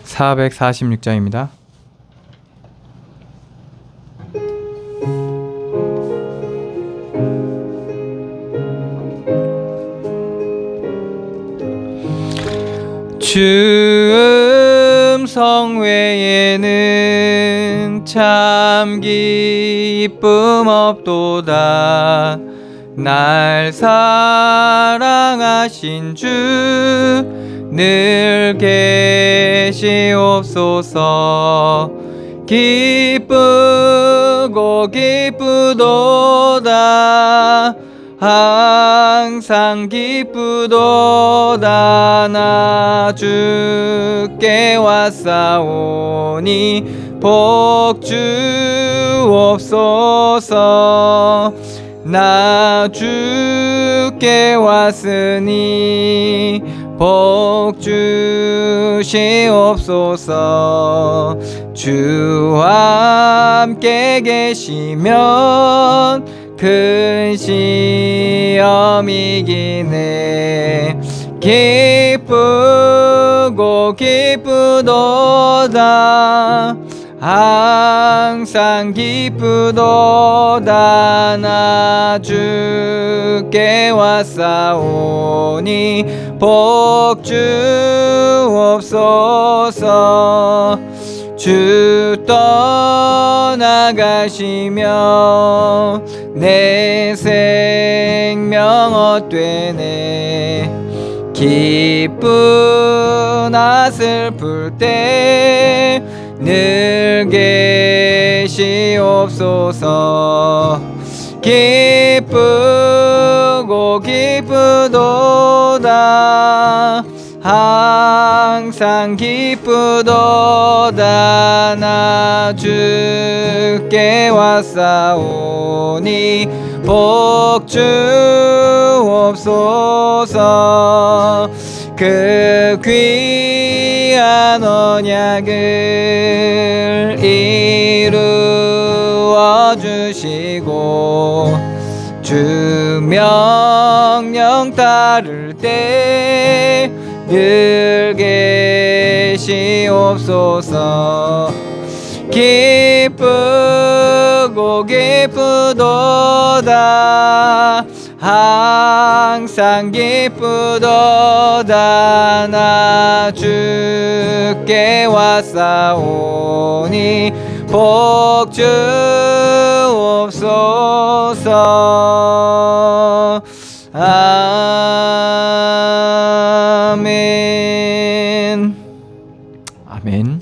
446장입니다. 주 음성 외에는 참 기쁨 없도다. 날 사랑하신 주 늘 계시옵소서. 기쁘고 기쁘도다. 항상 기쁘도다. 나 주께 왔사오니 복 주옵소서. 나 주께 왔으니 복 주시옵소서. 주와 함께 계시면 큰 시험 이기네. 기쁘고 기쁘도다. 항상 기쁘도다. 나 주께 왔사오니 복 주옵소서. 주 떠나가시며 내 생명 헛되네. 기쁘나 슬플 때 늘 계시옵소서. 기쁘고 기쁘도다. 항상 기쁘도다. 나 주께 왔사오니 복 주옵소서. 그 귀한 언약을 이루어 주시고 주 명령 따를 때 늘 계시옵소서. 기쁘고 기쁘도다. 항상 기쁘도다. 나 주께 왔사오니 복 주옵소서. 아멘. 아멘.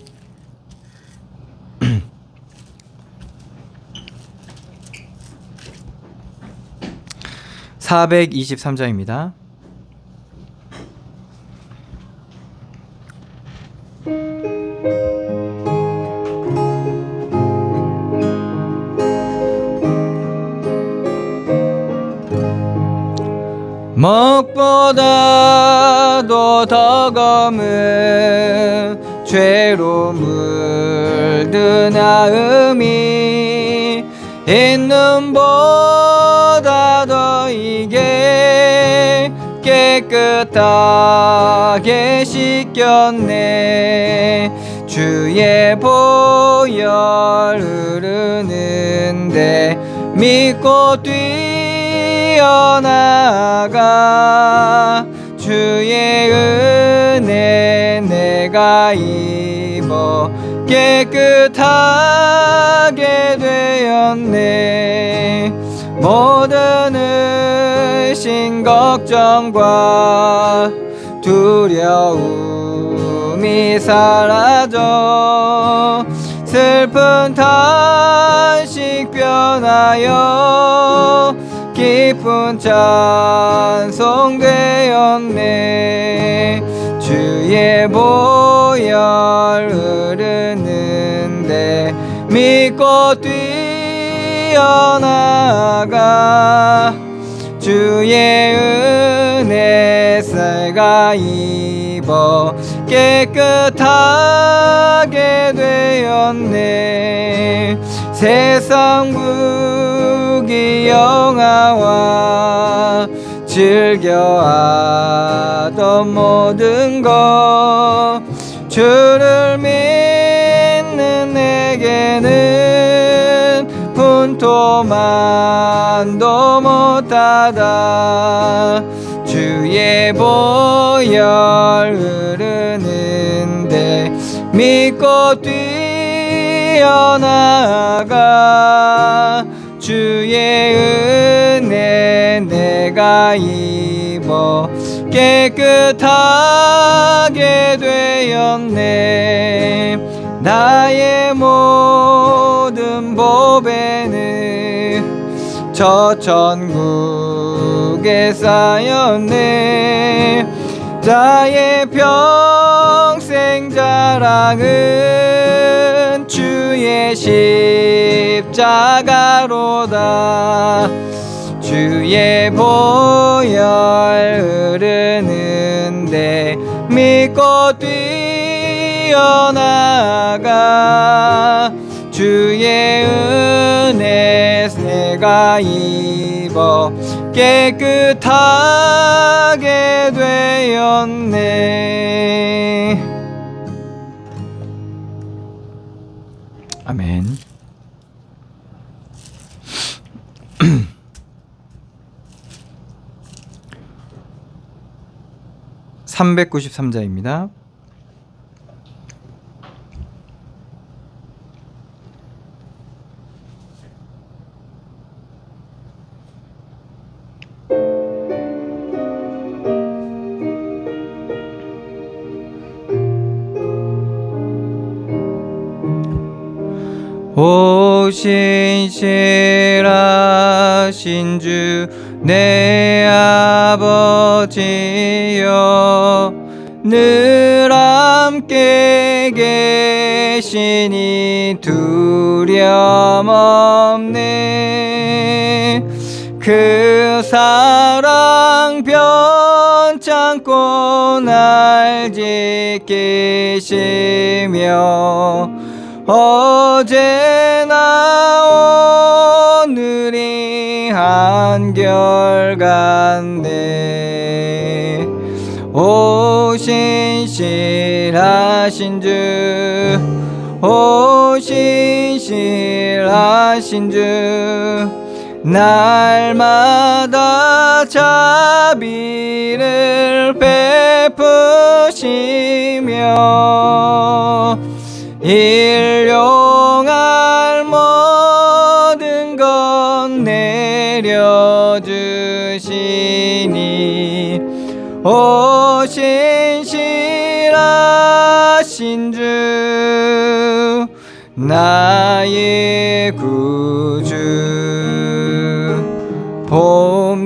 423장입니다. 먹보다도 더 검은 죄로 물든 아음이 있는 보다 더 이게 깨끗하게 씻겼네. 주의 보혈 흐르는데 믿고 뛰어나가. 주의 은혜 내가 입어 깨끗하게 되었네. 모든 의심 걱정과 두려움이 사라져 슬픈 탄식 변하여 기쁜 찬송 되었네. 주의 보혈 흐르는데 믿고 뛰어나가. 주의 은혜 새가 입어 깨끗하게 되었네. 세상 무기 영화와 즐겨하던 모든 것 주를 믿는 내게는 분토만도 못하다. 주의 보혈 흐르는데 믿고 뛰어나가. 주의 은혜 내가 입어 깨끗하게 되었네. 나의 모든 보배는 저 천국에 쌓였네. 나의 평생 자랑은 주의 십자가로다. 주의 보혈 흐르는데 믿고 뛰어나가. 주의 은혜 내가 입어 깨끗하게 되었네. 아멘. 393자입니다. 오 신실하신 주 내 아버지여, 늘 함께 계시니 두려움 없네. 그 사랑 변찮고 날 지키시며 어제나 오늘이 한결같네. 오 신실하신 주, 오 신실하신 주, 날마다 자비를 베푸시며 일용할 모든 것 내려주시니 오 신실하신 주 나의 구주.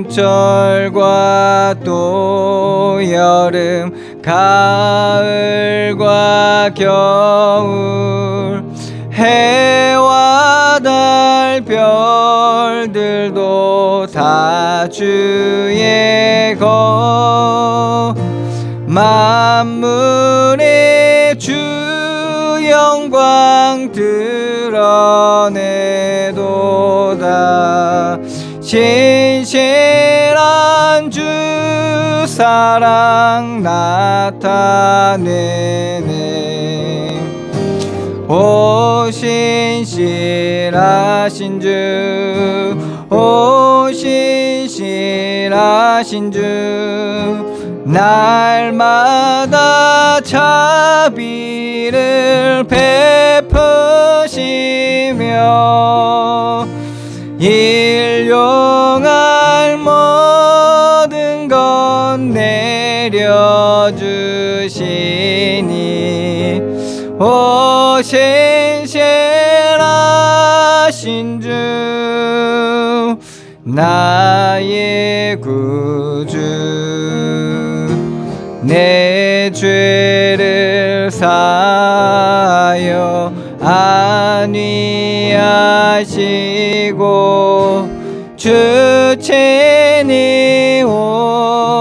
봄철과 또 여름 가을과 겨울 해와 달 별들도 다 주의 것. 만물의 주 영광 드러내도다. 신실한 주 사랑 나타내네. 오 신실하신 주, 오 신실하신 주, 날마다 자비를 베푸시며 일용할 모든 것 내려주시니 오 신실하신 주 나의 구주. 내 죄를 사하여 안위하시고 주 친히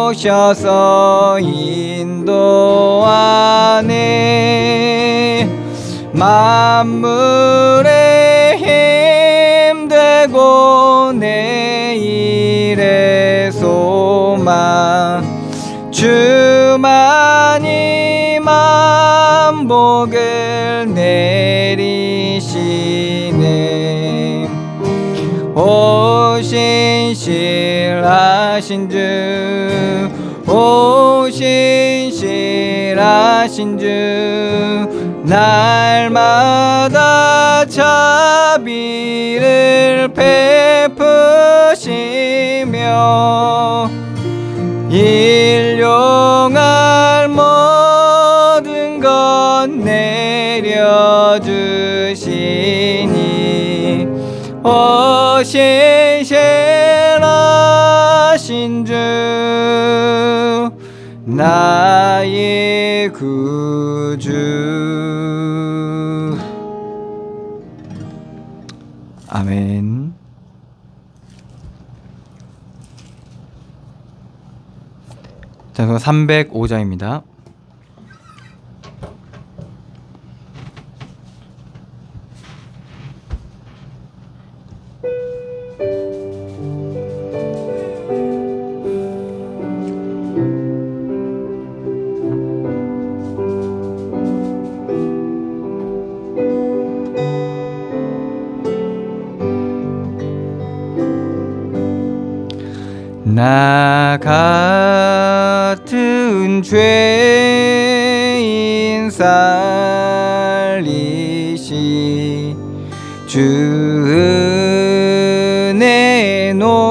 오셔서 인도하네. 만물의 힘되고 내일의 소망 주만이 만물을 복을 내리시네. 오신 실하신 주, 오신 실하신 주, 날마다 자비를 베푸시며 일용할 모든 것 내려주시니 오신 실하신 주, 나의 구주. 아멘. 찬송 305장입니다. 나 같은 죄인 살리시 주 은혜 놀라워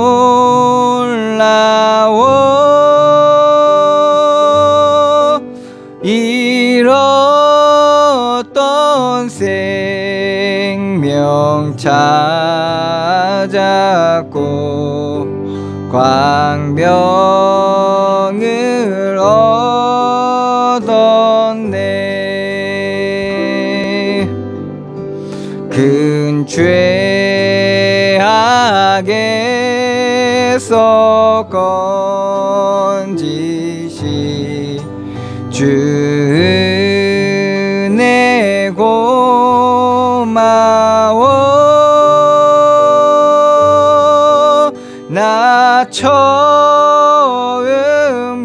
잃었던 생명 찾았고 광명을 얻었네. 큰 죄악에서 건지시 주 은혜 고마워. 나 처음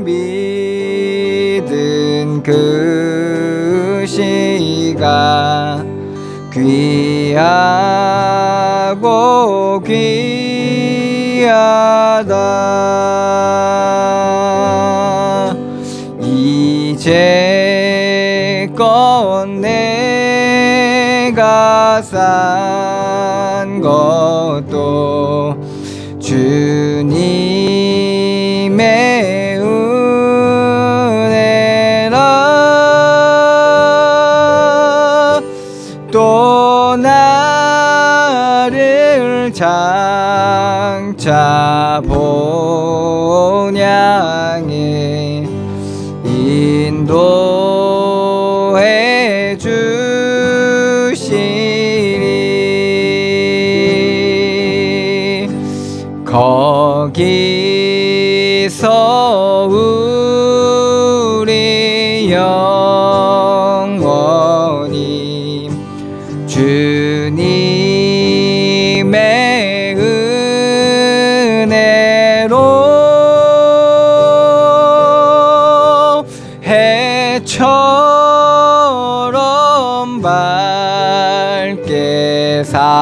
믿은 그 시가 귀하고 귀하다. 이제껏 내가 산 것도 주님의 은혜라. 또 나를 장차 본향에 인도해 주시리. 거기서 우리 영원히 주님의 은혜로 해처럼 밝게 살면서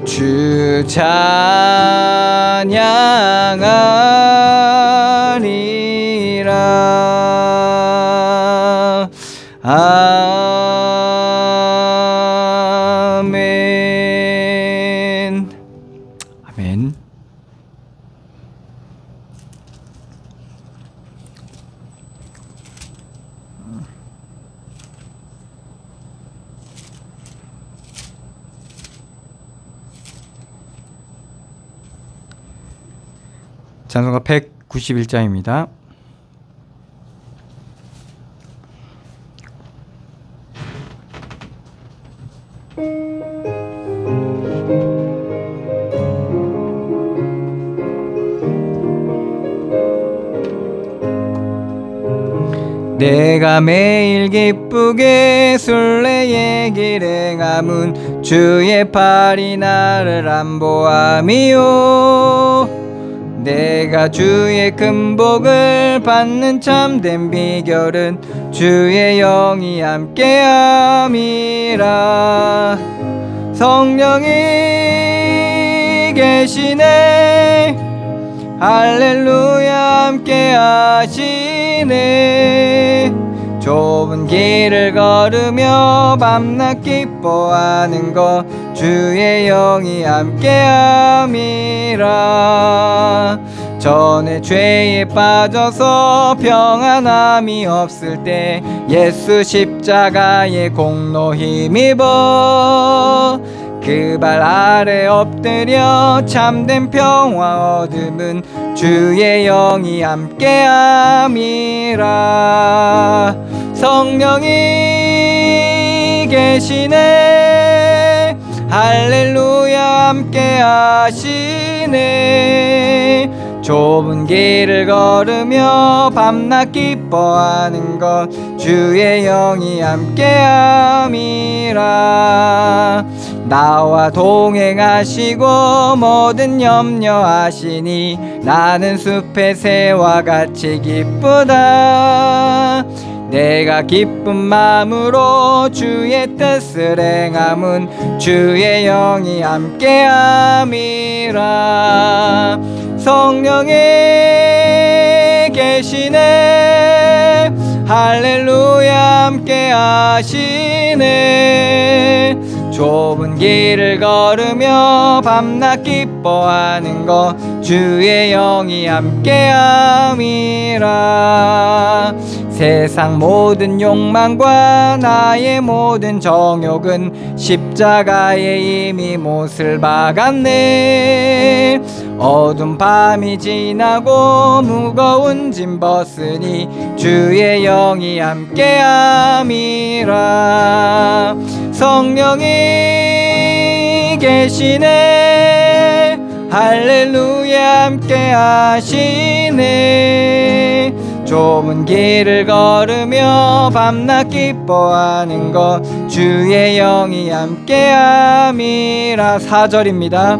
주 찬양하리라. 아멘. 아멘. 찬송가 191장입니다. 내가 매일 기쁘게 순례의 길에 가문 주의 팔이 나를 안보함이요. 내가 주의 큰 복을 받는 참된 비결은 주의 영이 함께함이라. 성령이 계시네. 할렐루야 함께 하시네. 좁은 길을 걸으며 밤낮 기뻐하는 것 주의 영이 함께함이라. 전에 죄에 빠져서 평안함이 없을 때 예수 십자가의 공로 힘입어 그 발 아래 엎드려 참된 평화 얻음은 주의 영이 함께함이라. 성령이 계시네. 할렐루야 함께 하시네. 좁은 길을 걸으며 밤낮 기뻐하는 것 주의 영이 함께함이라. 나와 동행하시고 모든 염려하시니 나는 숲의 새와 같이 기쁘다. 내가 기쁜 마음으로 주의 뜻을 행함은 주의 영이 함께함이라. 성령이 계시네. 할렐루야 함께 하시네. 좁은 길을 걸으며 밤낮 기뻐하는 것 주의 영이 함께함이라. 세상 모든 욕망과 나의 모든 정욕은 십자가에 이미 못을 박았네. 어두운 밤이 지나고 무거운 짐 벗으니 주의 영이 함께함이라. 성령이 계시네. 할렐루야 함께 하시네. 좁은 길을 걸으며 밤낮 기뻐하는 것 주의 영이 함께함이라. 4절입니다.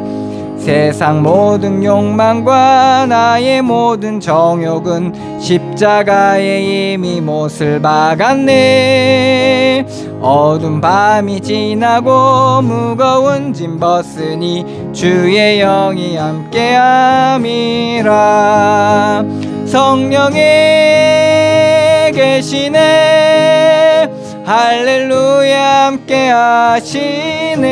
세상 모든 욕망과 나의 모든 정욕은 십자가에 이미 못을 박았네. 어두운 밤이 지나고 무거운 짐 벗으니 주의 영이 함께함이라. 성령이 계시네. 할렐루야 함께 하시네.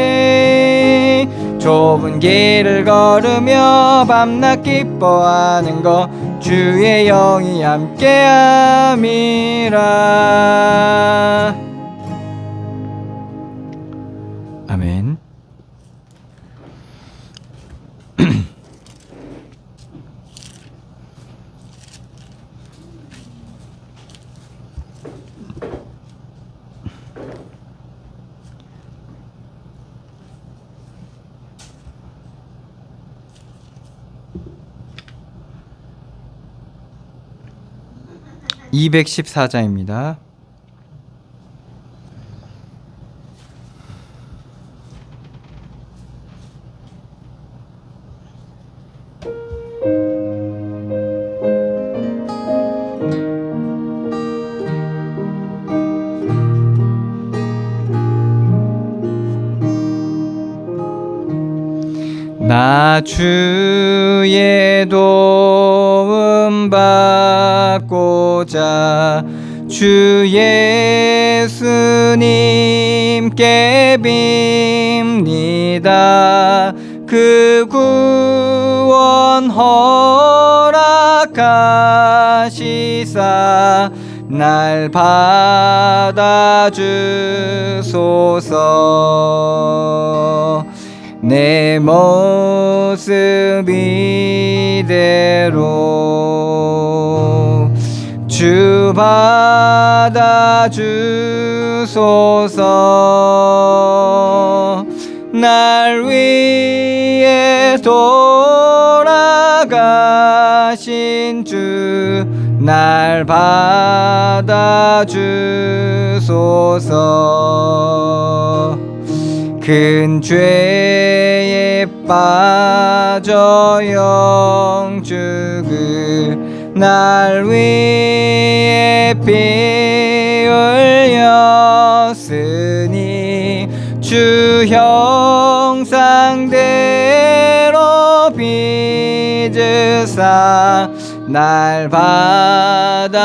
좁은 길을 걸으며 밤낮 기뻐하는 것 주의 영이 함께함이라. 아멘. 214자입니다. 나 주의 도움 받고자 주 예수님께 빕니다. 그 구원 허락하시사 날 받아주소서. 내 모습 이대로 주 받아주소서. 날 위해 돌아가신 주 날 받아주소서. 큰 죄에 빠져 영죽을 날 위해 피 흘렸으니 주 형상대로 빚으사 날 받아주소서.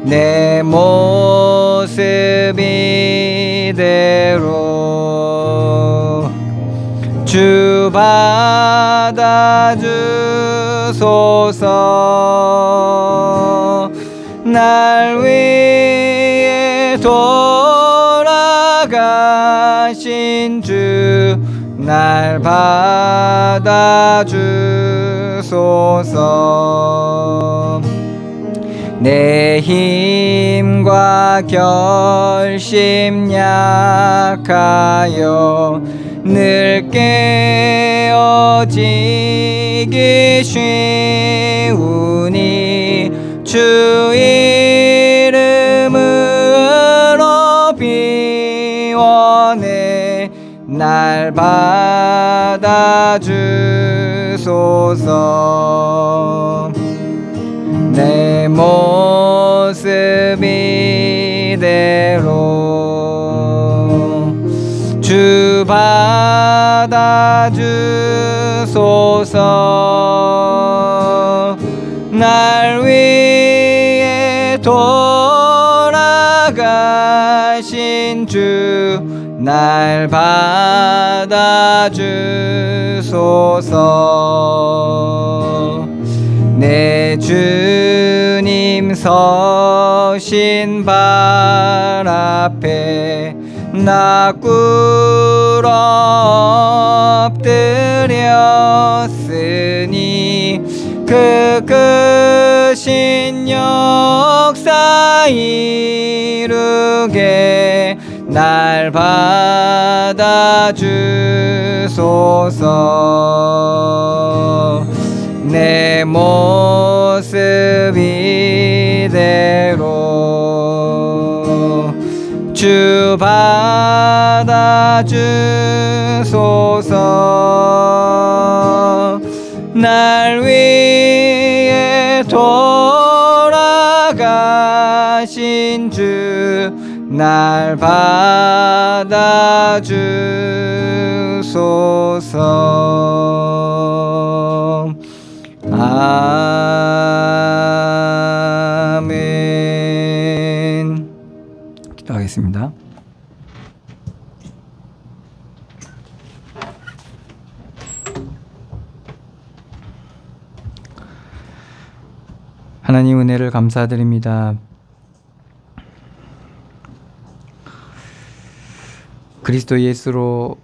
내 모습 이대로 주 받아주소서. 날 위해 돌아가신 주 날 받아주소서. 내 힘과 결심 약하여 늘 깨어지기 쉬우니 주 이름으로 비워내 날 받아주소서. 내 모습 이대로 주 받아주소서. 날 위해 돌아가신 주 날 받아주소서. 내 주님 서신 발 앞에 나 꿇어 엎드렸으니 그 크신 역사 이루게 날 받아주소서. 내 모습 이대로 주 받아주소서. 날 위해 돌아가신 주 날 받아주소서. 아멘. 기도하겠습니다. 하나님 은혜를 감사드립니다. 그리스도 예수로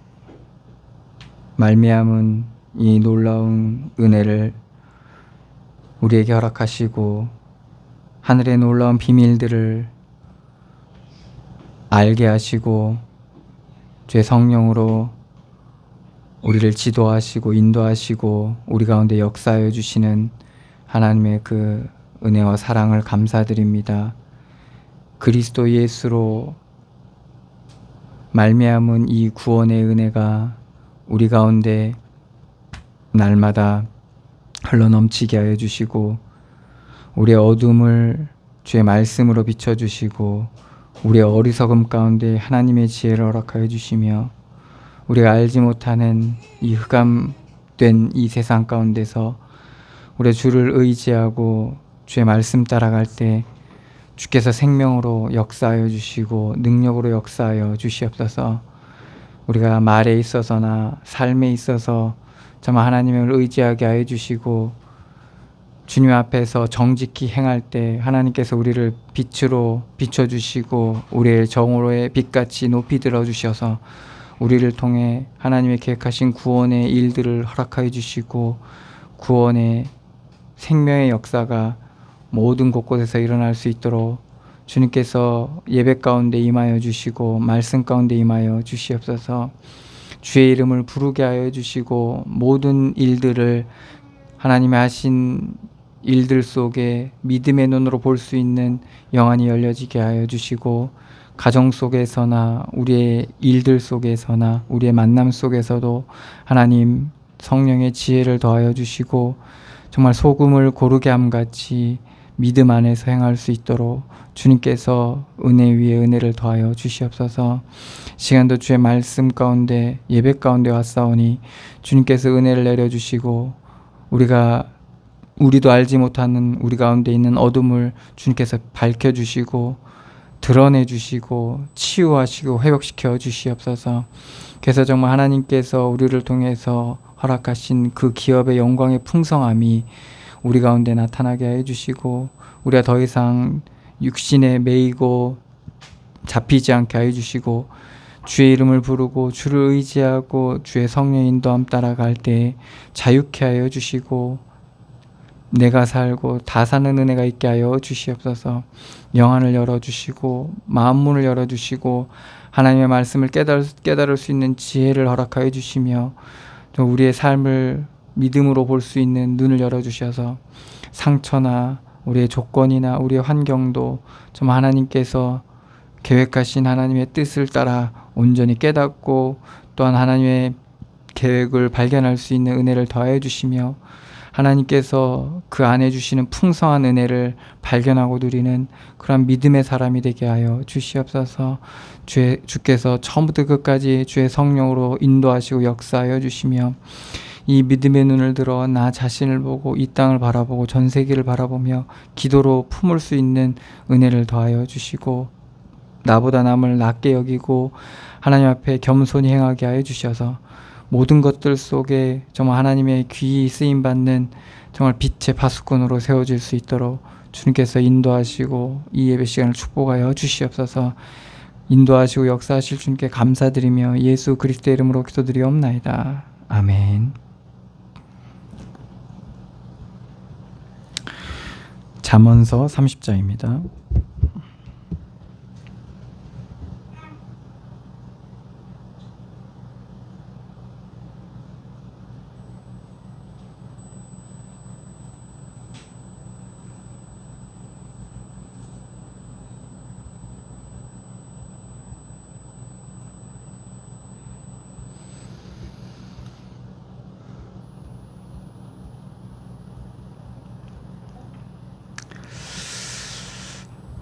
말미암은 이 놀라운 은혜를 우리에게 허락하시고 하늘의 놀라운 비밀들을 알게 하시고 주의 성령으로 우리를 지도하시고 인도하시고 우리 가운데 역사하여 주시는 하나님의 그 은혜와 사랑을 감사드립니다. 그리스도 예수로 말미암은 이 구원의 은혜가 우리 가운데 날마다 흘러넘치게 하여 주시고 우리의 어둠을 주의 말씀으로 비춰주시고 우리의 어리석음 가운데 하나님의 지혜를 허락하여 주시며 우리가 알지 못하는 이 흑암된 이 세상 가운데서 우리의 주를 의지하고 주의 말씀 따라갈 때 주께서 생명으로 역사하여 주시고 능력으로 역사하여 주시옵소서. 우리가 말에 있어서나 삶에 있어서 정말 하나님을 의지하게 하여 주시고 주님 앞에서 정직히 행할 때 하나님께서 우리를 빛으로 비춰주시고 우리의 정오로의 빛같이 높이 들어주셔서 우리를 통해 하나님의 계획하신 구원의 일들을 허락하여 주시고 구원의 생명의 역사가 모든 곳곳에서 일어날 수 있도록 주님께서 예배 가운데 임하여 주시고 말씀 가운데 임하여 주시옵소서. 주의 이름을 부르게 하여 주시고 모든 일들을 하나님의 하신 일들 속에 믿음의 눈으로 볼 수 있는 영안이 열려지게 하여 주시고, 가정 속에서나 우리의 일들 속에서나 우리의 만남 속에서도 하나님 성령의 지혜를 더하여 주시고, 정말 소금을 고르게 함같이 믿음 안에서 행할 수 있도록 주님께서 은혜 위에 은혜를 더하여 주시옵소서. 시간도 주의 말씀 가운데 예배 가운데 왔사오니 주님께서 은혜를 내려주시고, 우리도 알지 못하는 우리 가운데 있는 어둠을 주님께서 밝혀주시고 드러내주시고 치유하시고 회복시켜 주시옵소서. 그래서 정말 하나님께서 우리를 통해서 허락하신 그 기업의 영광의 풍성함이 우리 가운데 나타나게 해주시고, 우리가 더 이상 육신에 매이고 잡히지 않게 해주시고, 주의 이름을 부르고 주를 의지하고 주의 성령의 인도함 따라갈 때 자유케 하여 주시고, 내가 살고 다 사는 은혜가 있게 하여 주시옵소서. 영안을 열어주시고 마음문을 열어주시고 하나님의 말씀을 깨달을 수 있는 지혜를 허락하여 주시며, 우리의 삶을 믿음으로 볼 수 있는 눈을 열어주셔서 상처나 우리의 조건이나 우리의 환경도 정말 하나님께서 계획하신 하나님의 뜻을 따라 온전히 깨닫고, 또한 하나님의 계획을 발견할 수 있는 은혜를 더해 주시며, 하나님께서 그 안에 주시는 풍성한 은혜를 발견하고 누리는 그런 믿음의 사람이 되게 하여 주시옵소서. 주께서 처음부터 끝까지 주의 성령으로 인도하시고 역사하여 주시며, 이 믿음의 눈을 들어 나 자신을 보고 이 땅을 바라보고 전 세계를 바라보며 기도로 품을 수 있는 은혜를 더하여 주시고, 나보다 남을 낮게 여기고 하나님 앞에 겸손히 행하게 하여 주셔서 모든 것들 속에 정말 하나님의 귀히 쓰임받는 정말 빛의 파수꾼으로 세워질 수 있도록 주님께서 인도하시고 이 예배 시간을 축복하여 주시옵소서. 인도하시고 역사하실 주님께 감사드리며 예수 그리스도의 이름으로 기도드리옵나이다. 아멘. 잠언서 30장입니다.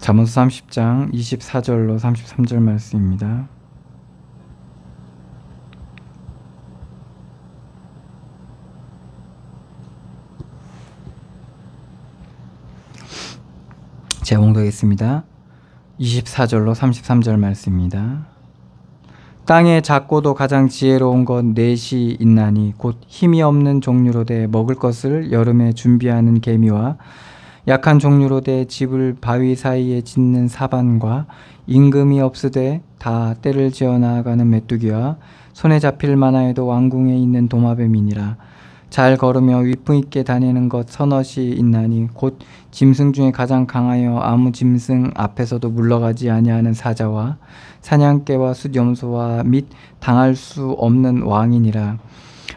잠언서 30장 24절로 33절 말씀입니다. 제가 봉독하겠습니다. 24절로 33절 말씀입니다. 땅의 작고도 가장 지혜로운 것 넷이 있나니 곧 힘이 없는 종류로 돼 먹을 것을 여름에 준비하는 개미와 약한 종류로 돼 집을 바위 사이에 짓는 사반과 임금이 없으되 다 때를 지어 나아가는 메뚜기와 손에 잡힐 만하여도 왕궁에 있는 도마뱀이니라. 잘 걸으며 위풍 있게 다니는 것 서넛이 있나니 곧 짐승 중에 가장 강하여 아무 짐승 앞에서도 물러가지 아니하는 사자와 사냥개와 숫염소와 및 당할 수 없는 왕이니라.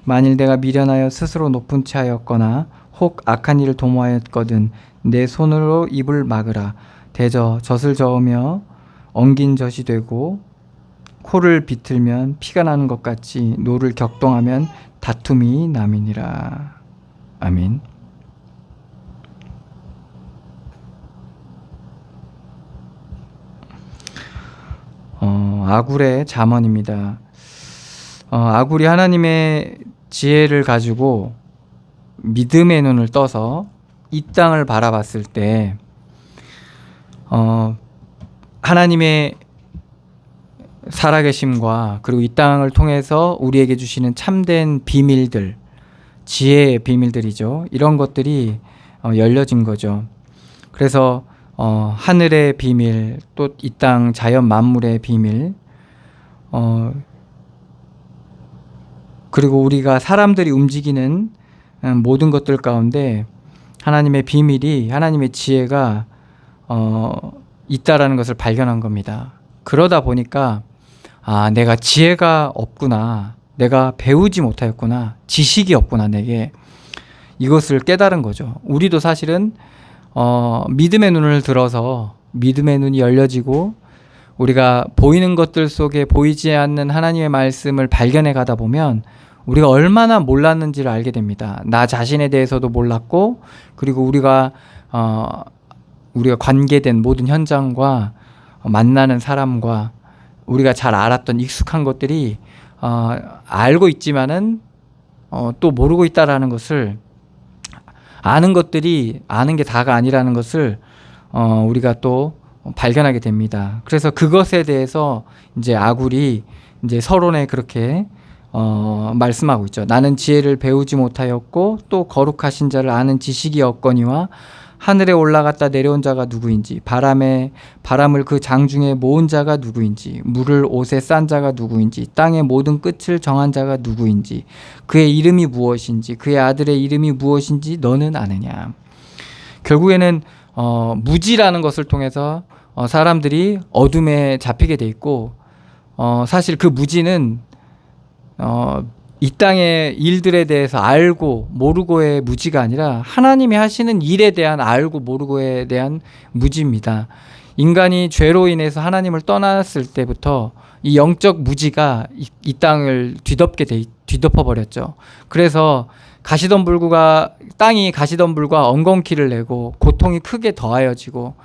만일 내가 미련하여 스스로 높은 채 하였거나 혹 악한 일을 도모하였거든 내 손으로 입을 막으라. 대저 젖을 저으며 엉긴 젖이 되고 코를 비틀면 피가 나는 것 같이 노를 격동하면 다툼이 남이니라. 아멘. 아굴의 잠언입니다. 아굴이 하나님의 지혜를 가지고 믿음의 눈을 떠서 이 땅을 바라봤을 때 하나님의 살아계심과 그리고 이 땅을 통해서 우리에게 주시는 참된 비밀들, 지혜의 비밀들이죠. 이런 것들이 열려진 거죠. 그래서 하늘의 비밀, 또 이 땅 자연 만물의 비밀, 그리고 우리가 사람들이 움직이는 모든 것들 가운데 하나님의 비밀이, 하나님의 지혜가 있다라는 것을 발견한 겁니다. 그러다 보니까 내가 지혜가 없구나, 내가 배우지 못하였구나, 지식이 없구나, 내게 이것을 깨달은 거죠. 우리도 사실은 믿음의 눈을 들어서 믿음의 눈이 열려지고 우리가 보이는 것들 속에 보이지 않는 하나님의 말씀을 발견해 가다 보면 우리가 얼마나 몰랐는지를 알게 됩니다. 나 자신에 대해서도 몰랐고, 그리고 우리가 관계된 모든 현장과 만나는 사람과 우리가 잘 알았던 익숙한 것들이 알고 있지만은 또 모르고 있다라는 것을, 아는 것들이 아는 게 다가 아니라는 것을 우리가 또 발견하게 됩니다. 그래서 그것에 대해서 이제 아굴이 이제 서론에 그렇게 말씀하고 있죠. 나는 지혜를 배우지 못하였고 또 거룩하신 자를 아는 지식이 없거니와 하늘에 올라갔다 내려온 자가 누구인지, 바람을 그 장중에 모은 자가 누구인지, 물을 옷에 싼 자가 누구인지, 땅의 모든 끝을 정한 자가 누구인지, 그의 이름이 무엇인지, 그의 아들의 이름이 무엇인지 너는 아느냐. 결국에는 무지라는 것을 통해서 사람들이 어둠에 잡히게 돼 있고, 사실 그 무지는 이 땅의 일들에 대해서 알고 모르고의 무지가 아니라 하나님이 하시는 일에 대한 알고 모르고에 대한 무지입니다. 인간이 죄로 인해서 하나님을 떠났을 때부터 이 영적 무지가 이 땅을 뒤덮어 버렸죠. 그래서 땅이 가시덤불과 엉겅퀴를 내고 고통이 크게 더하여지고,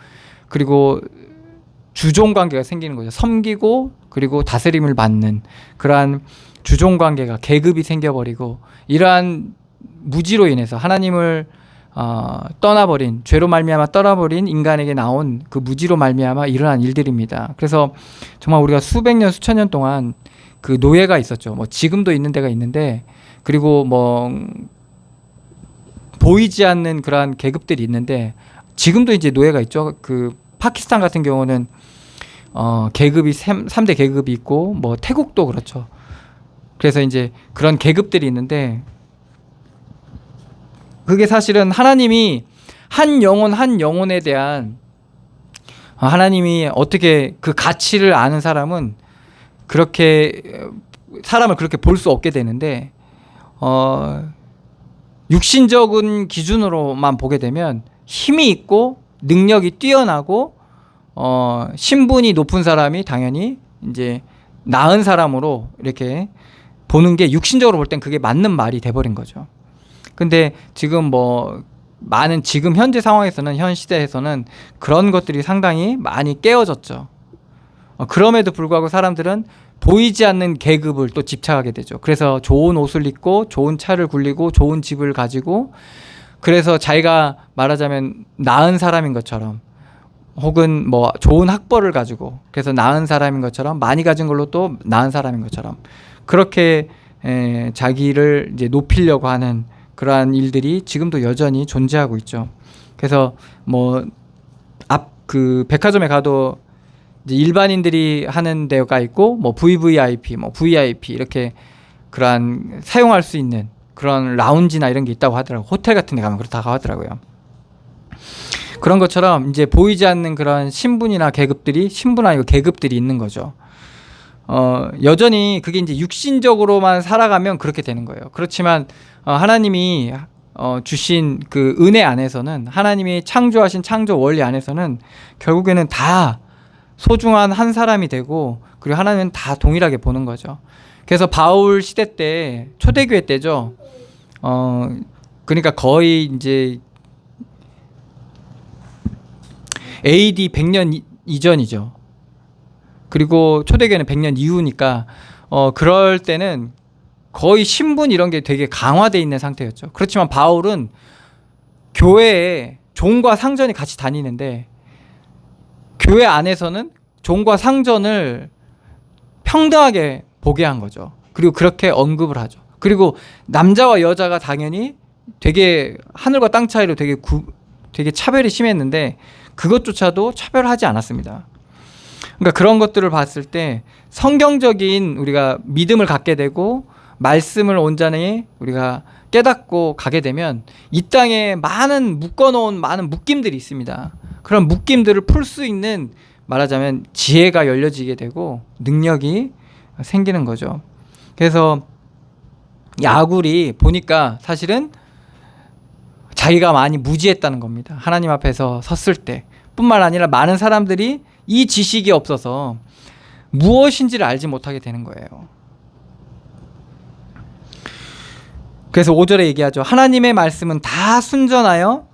그리고 주종관계가 생기는 거죠. 섬기고 그리고 다스림을 받는 그러한 주종관계가, 계급이 생겨버리고, 이러한 무지로 인해서 하나님을 떠나버린, 죄로 말미암아 떠나버린 인간에게 나온 그 무지로 말미암아 일어난 일들입니다. 그래서 정말 우리가 수백 년 수천 년 동안 그 노예가 있었죠. 뭐 지금도 있는 데가 있는데, 그리고 뭐 보이지 않는 그러한 계급들이 있는데 지금도 이제 노예가 있죠. 그 파키스탄 같은 경우는 계급이 3대 계급이 있고, 뭐 태국도 그렇죠. 그래서 이제 그런 계급들이 있는데, 그게 사실은 하나님이 한 영혼에 대한, 하나님이 어떻게 그 가치를 아는 사람은 사람을 그렇게 볼 수 없게 되는데, 육신적인 기준으로만 보게 되면 힘이 있고 능력이 뛰어나고 신분이 높은 사람이 당연히 이제 나은 사람으로 이렇게 보는 게, 육신적으로 볼 땐 그게 맞는 말이 돼버린 거죠. 근데 지금 지금 현재 상황에서는, 현 시대에서는 그런 것들이 상당히 많이 깨어졌죠. 그럼에도 불구하고 사람들은 보이지 않는 계급을 또 집착하게 되죠. 그래서 좋은 옷을 입고 좋은 차를 굴리고 좋은 집을 가지고, 그래서 자기가 말하자면 나은 사람인 것처럼, 혹은 뭐 좋은 학벌을 가지고 그래서 나은 사람인 것처럼, 많이 가진 걸로 또 나은 사람인 것처럼 그렇게 자기를 이제 높이려고 하는 그러한 일들이 지금도 여전히 존재하고 있죠. 그래서 그 백화점에 가도 이제 일반인들이 하는 데가 있고, 뭐 VVIP, 뭐 VIP 이렇게 그러한 사용할 수 있는 그런 라운지나 이런 게 있다고 하더라고요. 호텔 같은 데 가면 그렇다고 하더라고요. 그런 것처럼 이제 보이지 않는 그런 신분 아니고 계급들이 있는 거죠. 여전히 그게 이제 육신적으로만 살아가면 그렇게 되는 거예요. 그렇지만 하나님이 주신 그 은혜 안에서는, 하나님이 창조하신 창조 원리 안에서는 결국에는 다 소중한 한 사람이 되고, 그리고 하나님은 다 동일하게 보는 거죠. 그래서 바울 시대 때, 초대교회 때죠. 그러니까 거의 이제 AD 100년 이전이죠. 그리고 초대교회는 100년 이후니까 그럴 때는 거의 신분 이런 게 되게 강화되어 있는 상태였죠. 그렇지만 바울은 교회에 종과 상전이 같이 다니는데, 교회 안에서는 종과 상전을 평등하게 보게 한 거죠. 그리고 그렇게 언급을 하죠. 그리고 남자와 여자가 당연히 되게 하늘과 땅 차이로 되게 차별이 심했는데, 그것조차도 차별하지 않았습니다. 그러니까 그런 것들을 봤을 때 성경적인 우리가 믿음을 갖게 되고 말씀을 온전히 우리가 깨닫고 가게 되면 이 땅에 묶어놓은 많은 묶임들이 있습니다. 그런 묶임들을 풀 수 있는, 말하자면 지혜가 열려지게 되고 능력이 생기는 거죠. 그래서 이 아굴이 보니까 사실은 자기가 많이 무지했다는 겁니다. 하나님 앞에서 섰을 때 뿐만 아니라 많은 사람들이 이 지식이 없어서 무엇인지를 알지 못하게 되는 거예요. 그래서 5절에 얘기하죠. 하나님의 말씀은 다 순전하여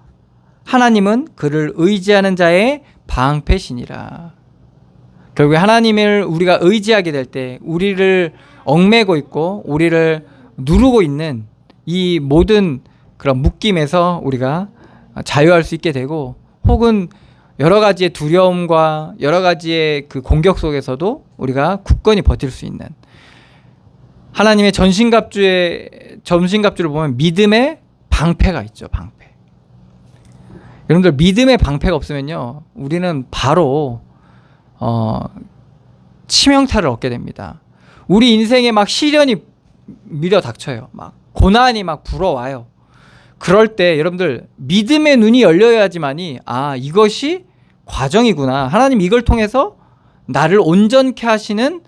하나님은 그를 의지하는 자의 방패시니라. 결국에 하나님을 우리가 의지하게 될 때 우리를 얽매고 있고 우리를 누르고 있는 이 모든 그런 묶임에서 우리가 자유할 수 있게 되고, 혹은 여러 가지의 두려움과 여러 가지의 그 공격 속에서도 우리가 굳건히 버틸 수 있는, 하나님의 전신갑주를 보면 믿음의 방패가 있죠. 방패. 여러분들, 믿음의 방패가 없으면요 우리는 바로 치명타를 얻게 됩니다. 우리 인생에 막 시련이 밀어 닥쳐요. 막 고난이 막 불어와요. 그럴 때 여러분들, 믿음의 눈이 열려야지만이 이것이 과정이구나, 하나님 이걸 통해서 나를 온전케 하시는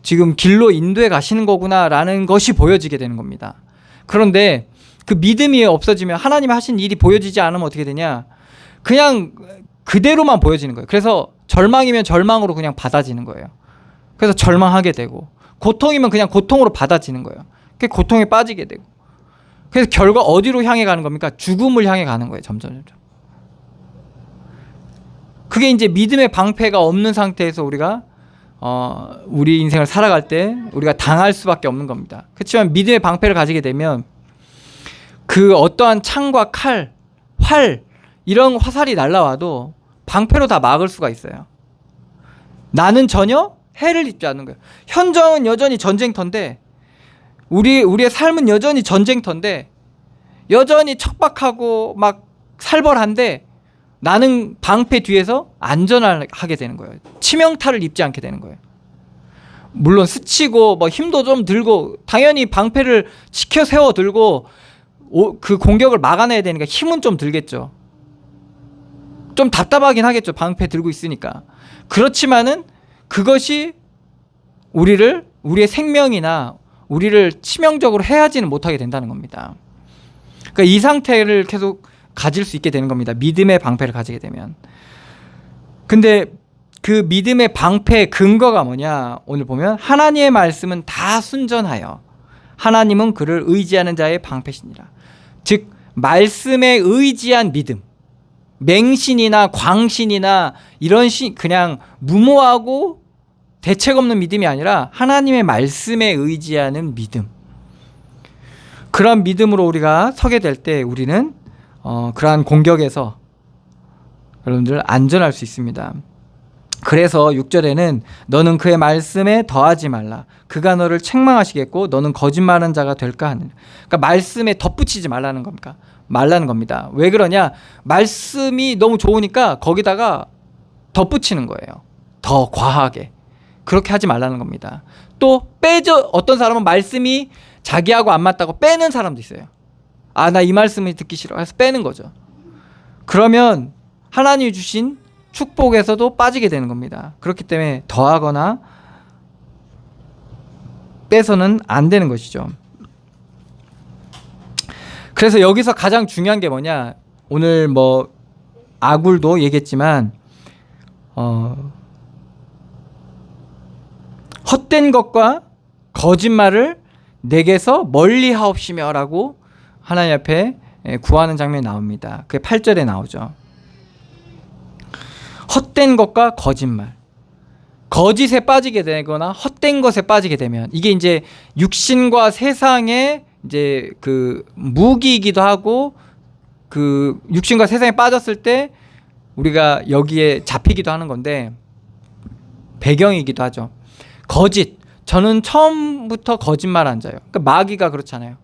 지금 길로 인도해 가시는 거구나 라는 것이 보여지게 되는 겁니다. 그런데 그 믿음이 없어지면, 하나님 하신 일이 보여지지 않으면 어떻게 되냐, 그냥 그대로만 보여지는 거예요. 그래서 절망이면 절망으로 그냥 받아지는 거예요. 그래서 절망하게 되고, 고통이면 그냥 고통으로 받아지는 거예요. 그 고통에 빠지게 되고, 그래서 결과 어디로 향해 가는 겁니까? 죽음을 향해 가는 거예요. 점점. 그게 이제 믿음의 방패가 없는 상태에서 우리가 우리 인생을 살아갈 때 우리가 당할 수밖에 없는 겁니다. 그렇지만 믿음의 방패를 가지게 되면 그 어떠한 창과 칼, 활, 이런 화살이 날라와도 방패로 다 막을 수가 있어요. 나는 전혀 해를 입지 않는 거예요. 현장은 여전히 전쟁터인데, 우리의 삶은 여전히 전쟁터인데, 여전히 척박하고 막 살벌한데, 나는 방패 뒤에서 안전하게 되는 거예요. 치명타를 입지 않게 되는 거예요. 물론 스치고 뭐 힘도 좀 들고, 당연히 방패를 치켜 세워 들고 그 공격을 막아내야 되니까 힘은 좀 들겠죠. 좀 답답하긴 하겠죠. 방패 들고 있으니까. 그렇지만은 그것이 우리의 생명이나 우리를 치명적으로 해하지는 못하게 된다는 겁니다. 그러니까 이 상태를 계속 가질 수 있게 되는 겁니다. 믿음의 방패를 가지게 되면. 근데 그 믿음의 방패의 근거가 뭐냐? 오늘 보면 하나님의 말씀은 다 순전하여 하나님은 그를 의지하는 자의 방패시니라. 즉 말씀에 의지한 믿음, 맹신이나 광신이나 이런 그냥 무모하고 대책 없는 믿음이 아니라 하나님의 말씀에 의지하는 믿음, 그런 믿음으로 우리가 서게 될 때 우리는 그러한 공격에서 여러분들 안전할 수 있습니다. 그래서 6절에는 너는 그의 말씀에 더하지 말라. 그가 너를 책망하시겠고 너는 거짓말하는 자가 될까 하는. 그러니까 말씀에 덧붙이지 말라는 겁니다. 왜 그러냐? 말씀이 너무 좋으니까 거기다가 덧붙이는 거예요. 더 과하게. 그렇게 하지 말라는 겁니다. 또 어떤 사람은 말씀이 자기하고 안 맞다고 빼는 사람도 있어요. 나 이 말씀이 듣기 싫어 해서 빼는 거죠. 그러면 하나님이 주신 축복에서도 빠지게 되는 겁니다. 그렇기 때문에 더하거나 빼서는 안 되는 것이죠. 그래서 여기서 가장 중요한 게 뭐냐? 오늘 뭐 아굴도 얘기했지만 헛된 것과 거짓말을 내게서 멀리하옵시며 라고 하나님 앞에 구하는 장면이 나옵니다. 그게 8절에 나오죠. 헛된 것과 거짓말, 거짓에 빠지게 되거나 헛된 것에 빠지게 되면 이게 이제 육신과 세상의 이제 그 무기이기도 하고, 그 육신과 세상에 빠졌을 때 우리가 여기에 잡히기도 하는 건데 배경이기도 하죠. 거짓, 저는 처음부터 거짓말 안 자요. 그러니까 마귀가 그렇잖아요.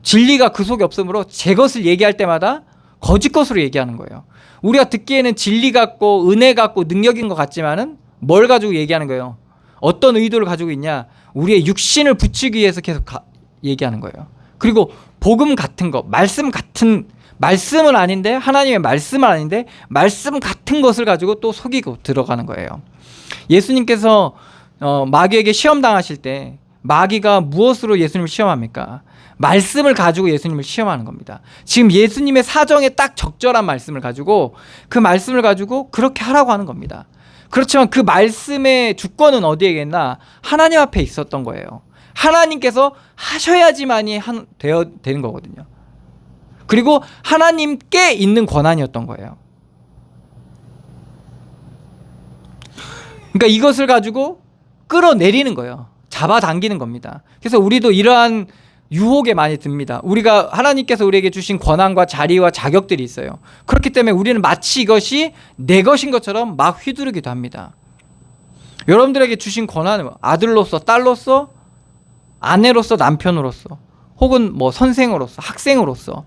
진리가 그 속에 없으므로 제 것을 얘기할 때마다 거짓 것으로 얘기하는 거예요. 우리가 듣기에는 진리 같고 은혜 같고 능력인 것 같지만은 뭘 가지고 얘기하는 거예요? 어떤 의도를 가지고 있냐? 우리의 육신을 붙이기 위해서 계속 얘기하는 거예요. 그리고 복음 같은 거, 말씀은 아닌데, 하나님의 말씀은 아닌데 말씀 같은 것을 가지고 또 속이고 들어가는 거예요. 예수님께서 마귀에게 시험 당하실 때 마귀가 무엇으로 예수님을 시험합니까? 말씀을 가지고 예수님을 시험하는 겁니다. 지금 예수님의 사정에 딱 적절한 말씀을 가지고 그 말씀을 가지고 그렇게 하라고 하는 겁니다. 그렇지만 그 말씀의 주권은 어디에 있나? 하나님 앞에 있었던 거예요. 하나님께서 하셔야지만이 되는 거거든요. 그리고 하나님께 있는 권한이었던 거예요. 그러니까 이것을 가지고 끌어내리는 거예요. 잡아당기는 겁니다. 그래서 우리도 이러한 유혹에 많이 듭니다. 우리가 하나님께서 우리에게 주신 권한과 자리와 자격들이 있어요. 그렇기 때문에 우리는 마치 이것이 내 것인 것처럼 막 휘두르기도 합니다. 여러분들에게 주신 권한은 아들로서, 딸로서, 아내로서, 남편으로서, 혹은 뭐 선생으로서, 학생으로서,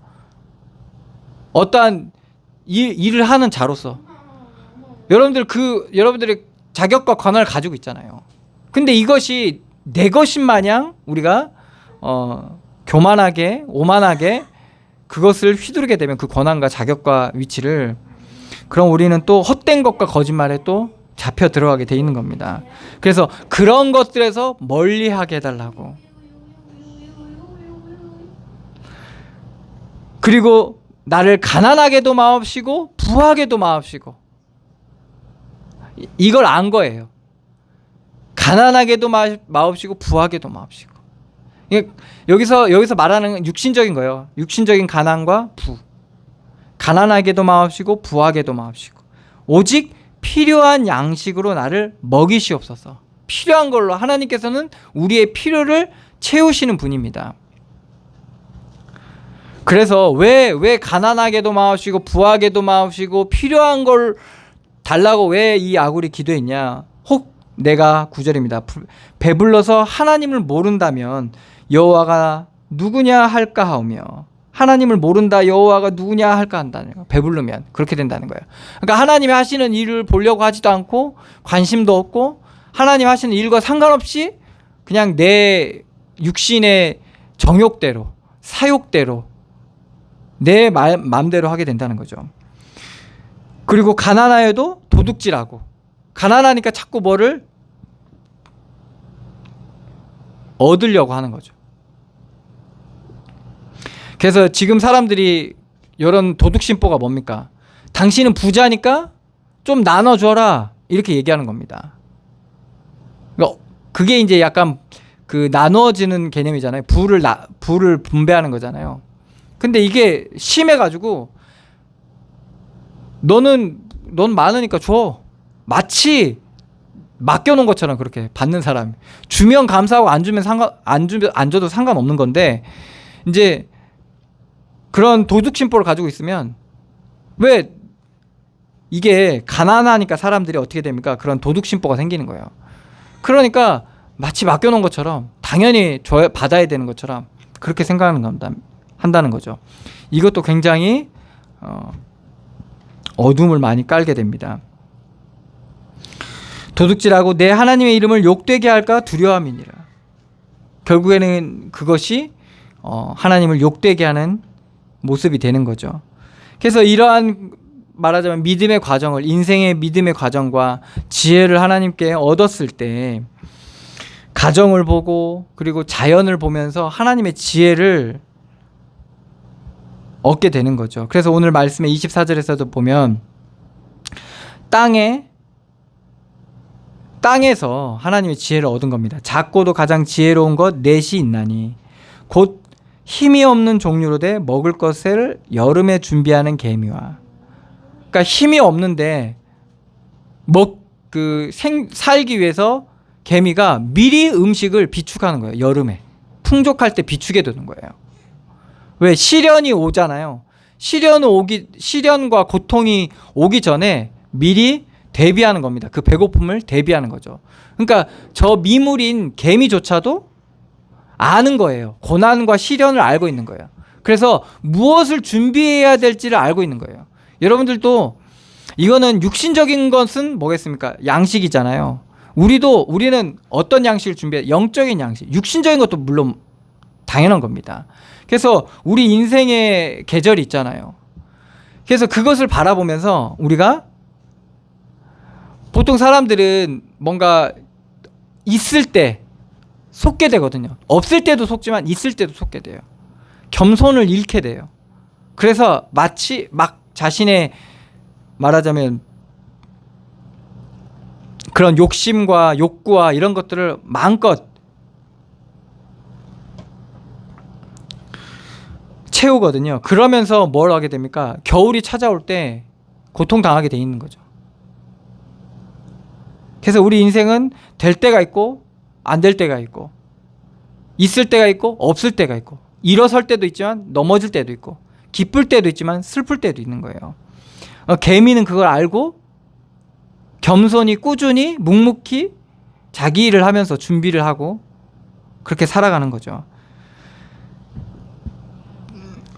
어떠한 일을 하는 자로서 여러분들의 자격과 권한을 가지고 있잖아요. 근데 이것이 내 것인 마냥 우리가 교만하게, 오만하게 그것을 휘두르게 되면 그 권한과 자격과 위치를, 그럼 우리는 또 헛된 것과 거짓말에 또 잡혀 들어가게 돼 있는 겁니다. 그래서 그런 것들에서 멀리하게 해달라고. 그리고 나를 가난하게도 마옵시고 부하게도 마옵시고, 이걸 안 거예요. 가난하게도 마옵시고 부하게도 마옵시고. 여기서 말하는 육신적인 거예요. 육신적인 가난과 부. 가난하게도 마옵시고 부하게도 마옵시고, 오직 필요한 양식으로 나를 먹이시옵소서. 필요한 걸로 하나님께서는 우리의 필요를 채우시는 분입니다. 그래서 왜 가난하게도 마옵시고 부하게도 마옵시고 필요한 걸 달라고 왜 이 아굴이 기도했냐? 혹 내가 9절입니다. 배불러서 하나님을 모른다면 여호와가 누구냐 할까 하오며, 하나님을 모른다 여호와가 누구냐 할까 한다는 거예요. 배부르면 그렇게 된다는 거예요. 그러니까 하나님이 하시는 일을 보려고 하지도 않고 관심도 없고 하나님 하시는 일과 상관없이 그냥 내 육신의 정욕대로, 사욕대로, 내 마음대로 하게 된다는 거죠. 그리고 가난하여도 도둑질하고, 가난하니까 자꾸 뭐를 얻으려고 하는 거죠. 그래서 지금 사람들이 이런 도둑심보가 뭡니까? 당신은 부자니까 좀 나눠줘라, 이렇게 얘기하는 겁니다. 그러니까 그게 이제 약간 그 나눠지는 개념이잖아요. 부를 분배하는 거잖아요. 근데 이게 심해가지고 넌 많으니까 줘. 마치 맡겨놓은 것처럼 그렇게 받는 사람. 주면 감사하고 안 줘도 상관없는 건데, 이제 그런 도둑심보를 가지고 있으면, 왜 이게 가난하니까 사람들이 어떻게 됩니까? 그런 도둑심보가 생기는 거예요. 그러니까 마치 맡겨놓은 것처럼 당연히 받아야 되는 것처럼 그렇게 한다는 거죠. 이것도 굉장히 어둠을 많이 깔게 됩니다. 도둑질하고 내 하나님의 이름을 욕되게 할까 두려움이니라. 결국에는 그것이 하나님을 욕되게 하는 모습이 되는 거죠. 그래서 이러한 말하자면 믿음의 과정을, 인생의 믿음의 과정과 지혜를 하나님께 얻었을 때 가정을 보고 그리고 자연을 보면서 하나님의 지혜를 얻게 되는 거죠. 그래서 오늘 말씀의 24절에서도 보면 땅에서 하나님의 지혜를 얻은 겁니다. 작고도 가장 지혜로운 것 넷이 있나니 곧 힘이 없는 종류로 돼 먹을 것을 여름에 준비하는 개미와. 그러니까 힘이 없는데 살기 위해서 개미가 미리 음식을 비축하는 거예요. 여름에 풍족할 때 비축해 두는 거예요. 왜? 시련이 오잖아요. 시련과 고통이 오기 전에 미리 대비하는 겁니다. 그 배고픔을 대비하는 거죠. 그러니까 저 미물인 개미조차도 아는 거예요. 고난과 시련을 알고 있는 거예요. 그래서 무엇을 준비해야 될지를 알고 있는 거예요. 여러분들도 이거는 육신적인 것은 뭐겠습니까? 양식이잖아요. 우리는 어떤 양식을 준비해? 영적인 양식. 육신적인 것도 물론 당연한 겁니다. 그래서 우리 인생의 계절이 있잖아요. 그래서 그것을 바라보면서 우리가, 보통 사람들은 뭔가 있을 때 속게 되거든요. 없을 때도 속지만 있을 때도 속게 돼요. 겸손을 잃게 돼요. 그래서 마치 막 자신의 말하자면 그런 욕심과 욕구와 이런 것들을 마음껏 채우거든요. 그러면서 뭘 하게 됩니까? 겨울이 찾아올 때 고통당하게 돼 있는 거죠. 그래서 우리 인생은 될 때가 있고 안 될 때가 있고 있을 때가 있고 없을 때가 있고 일어설 때도 있지만 넘어질 때도 있고 기쁠 때도 있지만 슬플 때도 있는 거예요. 개미는 그걸 알고 겸손히 꾸준히 묵묵히 자기 일을 하면서 준비를 하고 그렇게 살아가는 거죠.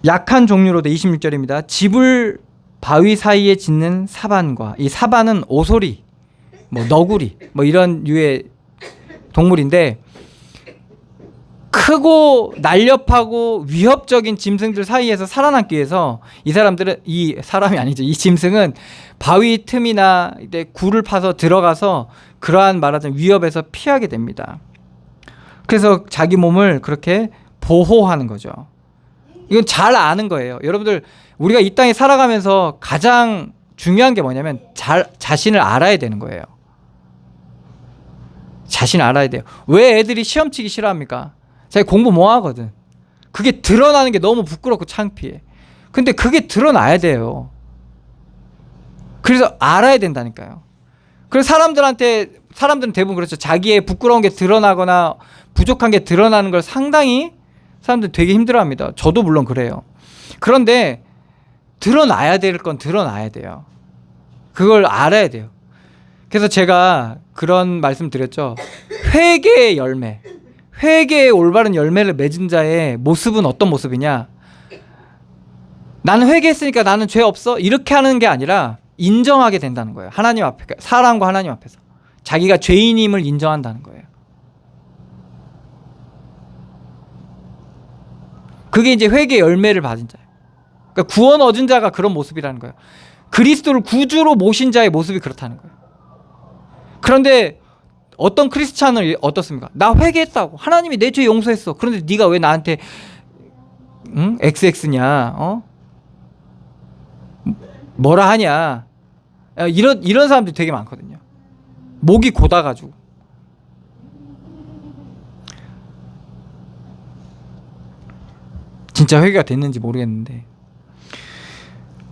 약한 종류로도 26절입니다. 집을 바위 사이에 짓는 사반과, 이 사반은 오소리, 뭐 너구리, 뭐 이런 류의 동물인데 크고 날렵하고 위협적인 짐승들 사이에서 살아남기 위해서 이 사람들은, 이 사람이 아니죠, 이 짐승은 바위 틈이나 굴을 파서 들어가서 그러한 말하자면 위협에서 피하게 됩니다. 그래서 자기 몸을 그렇게 보호하는 거죠. 이건 잘 아는 거예요. 여러분들, 우리가 이 땅에 살아가면서 가장 중요한 게 뭐냐면 자신을 알아야 되는 거예요. 자신을 알아야 돼요. 왜 애들이 시험 치기 싫어합니까? 자기 공부 뭐 하거든. 그게 드러나는 게 너무 부끄럽고 창피해. 근데 그게 드러나야 돼요. 그래서 알아야 된다니까요. 그래서 사람들은 대부분 그렇죠. 자기의 부끄러운 게 드러나거나 부족한 게 드러나는 걸 상당히 사람들 되게 힘들어합니다. 저도 물론 그래요. 그런데 드러나야 될 건 드러나야 돼요. 그걸 알아야 돼요. 그래서 제가 그런 말씀 드렸죠. 회개의 열매, 회개의 올바른 열매를 맺은 자의 모습은 어떤 모습이냐? 나는 회개했으니까 나는 죄 없어? 이렇게 하는 게 아니라 인정하게 된다는 거예요. 하나님 앞에, 사람과 하나님 앞에서 자기가 죄인임을 인정한다는 거예요. 그게 이제 회개의 열매를 받은 자예요. 그러니까 구원 얻은 자가 그런 모습이라는 거예요. 그리스도를 구주로 모신 자의 모습이 그렇다는 거예요. 그런데 어떤 크리스찬은 어떻습니까? 나 회개했다고, 하나님이 내 죄 용서했어. 그런데 네가 왜 나한테 XX냐? 뭐라 하냐? 이런 사람들이 되게 많거든요. 목이 곧아가지고. 진짜 회개가 됐는지 모르겠는데.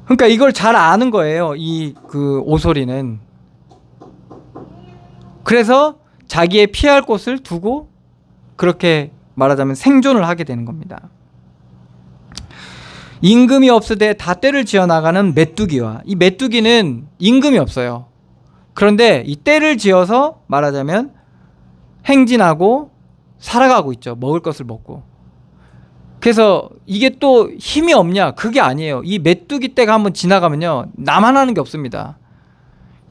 그러니까 이걸 잘 아는 거예요. 이 그 오소리는. 그래서 자기의 피할 곳을 두고 그렇게 말하자면 생존을 하게 되는 겁니다. 임금이 없으되 다 떼를 지어 나가는 메뚜기와, 이 메뚜기는 임금이 없어요. 그런데 이 떼를 지어서 말하자면 행진하고 살아가고 있죠. 먹을 것을 먹고. 그래서 이게 또 힘이 없냐? 그게 아니에요. 이 메뚜기 떼가 한번 지나가면요, 나만 하는 게 없습니다.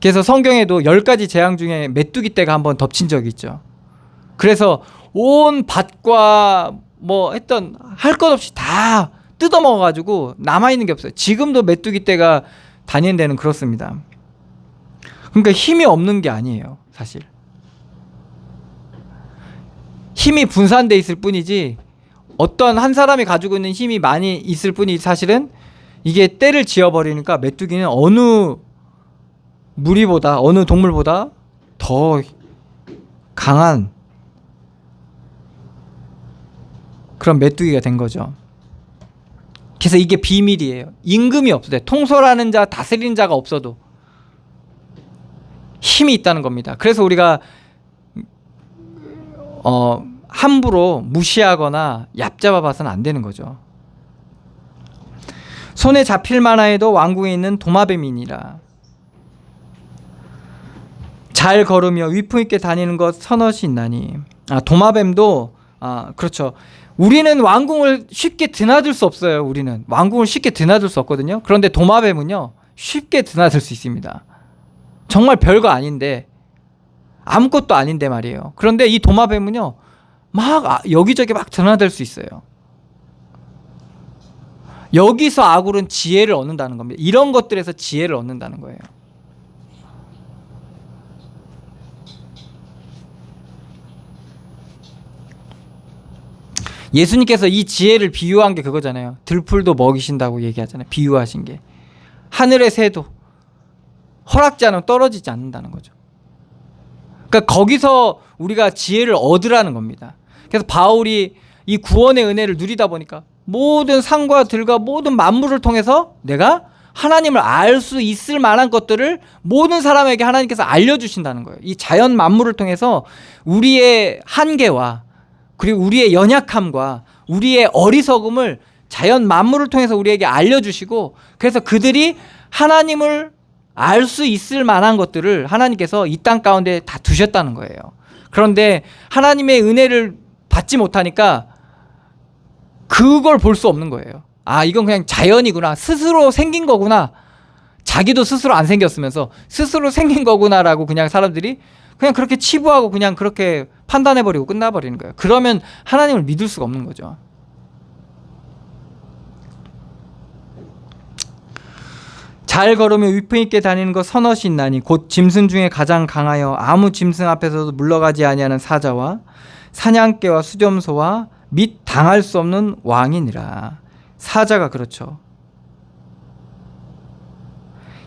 그래서 성경에도 10가지 재앙 중에 메뚜기 떼가 한번 덮친 적이 있죠. 그래서 온 밭과 뭐 했던 할 것 없이 다 뜯어먹어가지고 남아있는 게 없어요. 지금도 메뚜기 떼가 다니는 데는 그렇습니다. 그러니까 힘이 없는 게 아니에요, 사실. 힘이 분산돼 있을 뿐이지 어떤 한 사람이 가지고 있는 힘이 많이 있을 뿐이지 사실은 이게 떼를 지어버리니까 메뚜기는 어느 무리보다, 어느 동물보다 더 강한 그런 메뚜기가 된 거죠. 그래서 이게 비밀이에요. 임금이 없어도 돼. 통솔하는 자, 다스리는 자가 없어도 힘이 있다는 겁니다. 그래서 우리가 함부로 무시하거나 얕잡아 봐서는 안 되는 거죠. 손에 잡힐 만하여도 왕궁에 있는 도마뱀이니라. 잘 걸으며 위풍 있게 다니는 것 서너시 있나니. 도마뱀도 그렇죠. 우리는 왕궁을 쉽게 드나들 수 없어요. 우리는 왕궁을 쉽게 드나들 수 없거든요. 그런데 도마뱀은요, 쉽게 드나들 수 있습니다. 정말 별거 아닌데, 아무것도 아닌데 말이에요. 그런데 이 도마뱀은요, 막 여기저기 막 드나들 수 있어요. 여기서 아굴은 지혜를 얻는다는 겁니다. 이런 것들에서 지혜를 얻는다는 거예요. 예수님께서 이 지혜를 비유한 게 그거잖아요. 들풀도 먹이신다고 얘기하잖아요. 비유하신 게. 하늘의 새도 허락지 않으면 떨어지지 않는다는 거죠. 그러니까 거기서 우리가 지혜를 얻으라는 겁니다. 그래서 바울이 이 구원의 은혜를 누리다 보니까 모든 산과 들과 모든 만물을 통해서 내가 하나님을 알 수 있을 만한 것들을 모든 사람에게 하나님께서 알려주신다는 거예요. 이 자연 만물을 통해서 우리의 한계와 그리고 우리의 연약함과 우리의 어리석음을 자연 만물을 통해서 우리에게 알려주시고, 그래서 그들이 하나님을 알 수 있을 만한 것들을 하나님께서 이 땅 가운데 다 두셨다는 거예요. 그런데 하나님의 은혜를 받지 못하니까 그걸 볼 수 없는 거예요. 아, 이건 그냥 자연이구나. 스스로 생긴 거구나. 자기도 스스로 안 생겼으면서 스스로 생긴 거구나라고 그냥 사람들이 그냥 그렇게 치부하고 그냥 그렇게 판단해버리고 끝나버리는 거예요. 그러면 하나님을 믿을 수가 없는 거죠. 잘 걸으며 위풍 있게 다니는 것 선엇이 있나니 곧 짐승 중에 가장 강하여 아무 짐승 앞에서도 물러가지 아니하는 사자와 사냥개와 수렴소와 및 당할 수 없는 왕이니라. 사자가 그렇죠.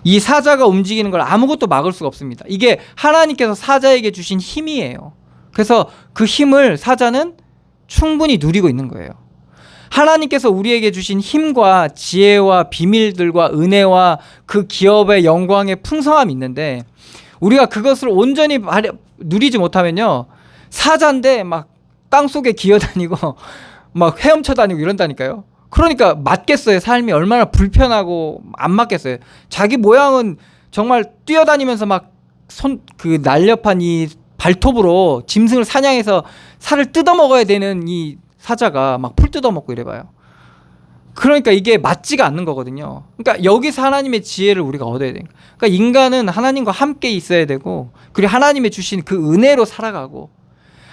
이 사자가 움직이는 걸 아무것도 막을 수가 없습니다. 이게 하나님께서 사자에게 주신 힘이에요. 그래서 그 힘을 사자는 충분히 누리고 있는 거예요. 하나님께서 우리에게 주신 힘과 지혜와 비밀들과 은혜와 그 기업의 영광의 풍성함이 있는데 우리가 그것을 온전히 누리지 못하면요, 사자인데 막 땅속에 기어다니고 막 헤엄쳐 다니고 이런다니까요. 그러니까 맞겠어요? 삶이 얼마나 불편하고 안 맞겠어요? 자기 모양은 정말 뛰어다니면서 막 그 날렵한 이 발톱으로 짐승을 사냥해서 살을 뜯어먹어야 되는 이 사자가 막 풀 뜯어먹고 이래봐요. 그러니까 이게 맞지가 않는 거거든요. 그러니까 여기서 하나님의 지혜를 우리가 얻어야 돼요. 그러니까 인간은 하나님과 함께 있어야 되고, 그리고 하나님의 주신 그 은혜로 살아가고,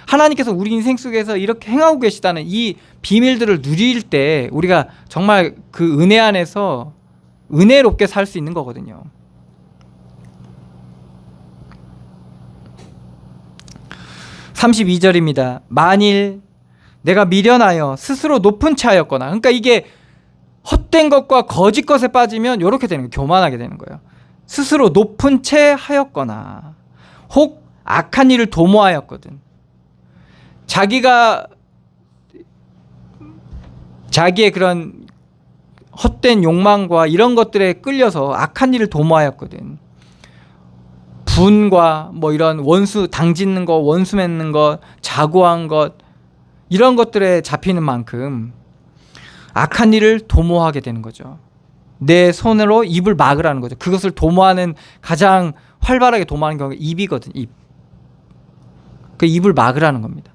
하나님께서 우리 인생 속에서 이렇게 행하고 계시다는 이 비밀들을 누릴 때 우리가 정말 그 은혜 안에서 은혜롭게 살 수 있는 거거든요. (32절입니다) 만일 내가 미련하여 스스로 높은 채 하였거나, 그러니까 이게 헛된 것과 거짓 것에 빠지면 이렇게 되는 거예요. 교만하게 되는 거예요. 스스로 높은 채 하였거나 혹 악한 일을 도모하였거든. 자기가 자기의 그런 헛된 욕망과 이런 것들에 끌려서 악한 일을 도모하였거든. 분과 뭐 이런 원수 당짓는 거, 원수 맺는 것, 자고한 것, 이런 것들에 잡히는 만큼 악한 일을 도모하게 되는 거죠. 내 손으로 입을 막으라는 거죠. 그것을 도모하는, 가장 활발하게 도모하는 경우가 입이거든. 입. 그 입을 막으라는 겁니다.